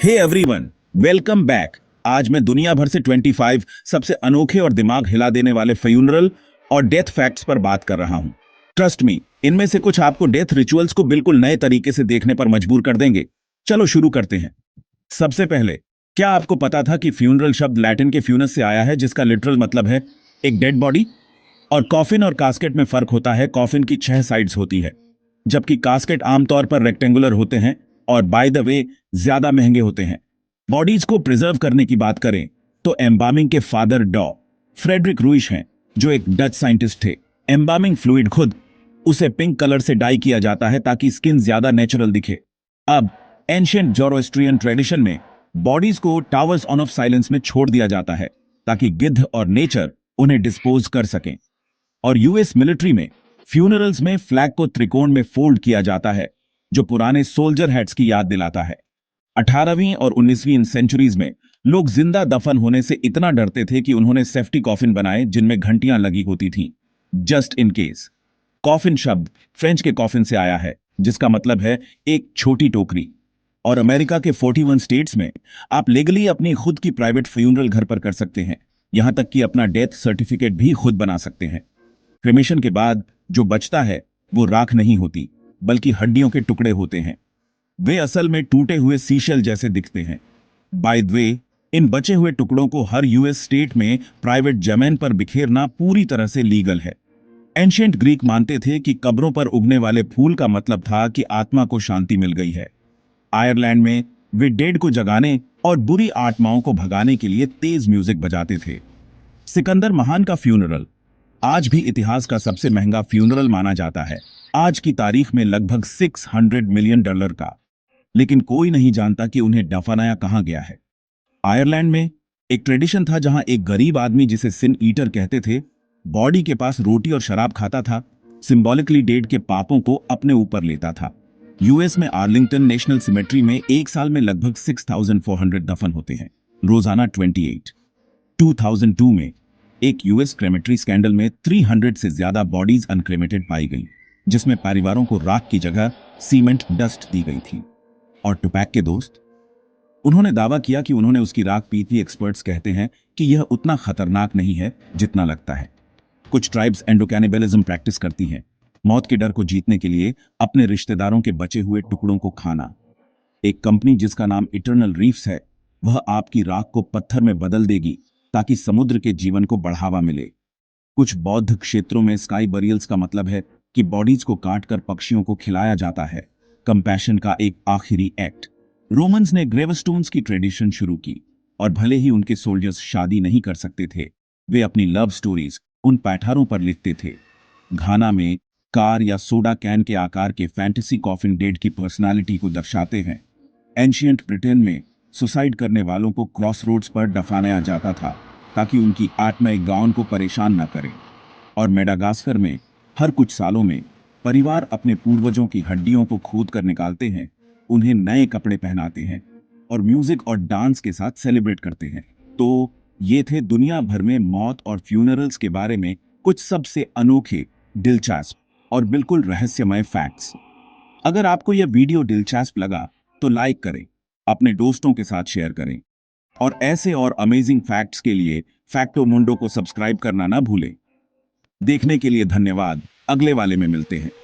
Hey everyone, welcome back. आज मैं दुनिया भर से 25 सबसे अनोखे और दिमाग हिला देने वाले फ्यूनरल और डेथ फैक्ट्स पर बात कर रहा हूं। ट्रस्ट मी, इनमें से कुछ आपको डेथ रिचुअल्स को बिल्कुल नए तरीके से देखने पर मजबूर कर देंगे। चलो शुरू करते हैं। सबसे पहले, क्या आपको पता था कि फ्यूनरल शब्द लैटिन के फ्यूनस से आया है, जिसका लिटरल मतलब है एक डेड बॉडी? और कॉफिन और कास्केट में फर्क होता है। कॉफिन की 6 साइड्स होती है, जबकि कास्केट आमतौर पर रेक्टेंगुलर होते हैं और बाय द वे ज्यादा महंगे होते हैं। बॉडीज को प्रिजर्व करने की बात करें तो एम्बामिंग के फादर डॉ फ्रेडरिक रूइश हैं, जो एक डच साइंटिस्ट थे। एम्बामिंग फ्लूइड खुद उसे पिंक कलर से डाई किया जाता है ताकि स्किन ज्यादा नेचुरल दिखे। अब एंशिएंट जोरोस्ट्रियन ट्रेडिशन में बॉडीज को टावर्स ऑन ऑफ साइलेंस में छोड़ दिया जाता है ताकि गिद्ध और नेचर उन्हें डिस्पोज कर सकें। और यूएस मिलिट्री में फ्यूनरल्स में फ्लैग को त्रिकोण में फोल्ड किया जाता है, जो पुराने सोल्जर हेड्स की याद दिलाता है। 18वीं और 19वीं सेंचुरीज में लोग जिंदा दफन होने से इतना डरते थे कि उन्होंने सेफ्टी कॉफिन बनाए जिनमें घंटियां लगी होती थीं, जस्ट इन केस। कॉफिन शब्द फ्रेंच के कॉफिन से आया है, जिसका मतलब है एक छोटी टोकरी। और अमेरिका के 41 स्टेट्स में आप लीगली अपनी खुद की प्राइवेट फ्यूनरल घर पर कर सकते हैं, यहां तक कि अपना डेथ सर्टिफिकेट भी खुद बना सकते हैं। क्रिमेशन के बाद जो बचता है वो राख नहीं होती, बल्कि हड्डियों के टुकड़े होते हैं। वे असल में टूटे हुए सीशेल जैसे दिखते हैं। बाय द वे, इन बचे हुए टुकड़ों को हर यूएस स्टेट में प्राइवेट जमीन पर बिखेरना पूरी तरह से लीगल है। एंशिएंट ग्रीक मानते थे कि कब्रों पर उगने वाले फूल का मतलब था कि आत्मा को शांति मिल गई है। आयरलैंड में वे डेड को जगाने और बुरी आत्माओं को भगाने के लिए तेज म्यूजिक बजाते थे। सिकंदर महान का फ्यूनरल आज भी इतिहास का सबसे महंगा फ्यूनरल माना जाता है, आज की तारीख में लगभग $600 मिलियन का। लेकिन कोई नहीं जानता कि उन्हें दफनाया कहां गया है। आयरलैंड में एक ट्रेडिशन था जहां एक गरीब आदमी, जिसे सिन ईटर कहते थे, बॉडी के पास रोटी और शराब खाता था, सिंबॉलिकली डेड के पापों को अपने ऊपर लेता था। यूएस में आर्लिंगटन नेशनल सिमेट्री में एक साल में लगभग 6400 दफन होते हैं, रोजाना 28। 2002 में एक यूएस क्रेमेटरी स्कैंडल में 300 से ज्यादा बॉडीज अनक्रेमेटेड पाई गई, जिसमें परिवारों को राख की जगह सीमेंट डस्ट दी गई थी। और टुपैक के दोस्त, उन्होंने दावा किया कि उन्होंने उसकी राख पी थी। एक्सपर्ट्स कहते हैं कि यह उतना खतरनाक नहीं है जितना लगता है। कुछ ट्राइब्स एंडोकैनिबलिज्म प्रैक्टिस करती हैं, मौत के डर को जीतने के लिए अपने रिश्तेदारों के बचे हुए टुकड़ों को खाना। एक कंपनी जिसका नाम इटर्नल रीफ्स है, वह आपकी राख को पत्थर में बदल देगी ताकि समुद्र के जीवन को बढ़ावा मिले। कुछ बौद्ध क्षेत्रों में स्काई बरियल्स का मतलब है कि बॉडीज को काटकर पक्षियों को खिलाया जाता है, कंपैशन का एक आखिरी एक्ट। रोमन्स ने ग्रेवस्टोन्स की ट्रेडिशन शुरू की, और भले ही उनके सोल्जर्स शादी नहीं कर सकते थे, वे अपनी लव स्टोरीज उन पैठारों पर लिखते थे। घाना में कार या सोडा कैन के आकार के फैंटेसी कॉफिन डेड की पर्सनालिटी को दर्शाते हैं। एंशिएंट ब्रिटेन में सुसाइड करने वालों को क्रॉस रोड्स पर दफनाया जाता था ताकि उनकी आत्मा एक गांव को परेशान न करे। और मेडागास्कर में हर कुछ सालों में परिवार अपने पूर्वजों की हड्डियों को खोद कर निकालते हैं, उन्हें नए कपड़े पहनाते हैं और म्यूजिक और डांस के साथ सेलिब्रेट करते हैं। तो ये थे दुनिया भर में मौत और फ्यूनरल्स के बारे में कुछ सबसे अनोखे, दिलचस्प और बिल्कुल रहस्यमय फैक्ट्स। अगर आपको यह वीडियो दिलचस्प लगा तो लाइक करें, अपने दोस्तों के साथ शेयर करें, और ऐसे और अमेजिंग फैक्ट्स के लिए फैक्टो मुंडो को सब्सक्राइब करना ना भूलें। देखने के लिए धन्यवाद। अगले वाले में मिलते हैं।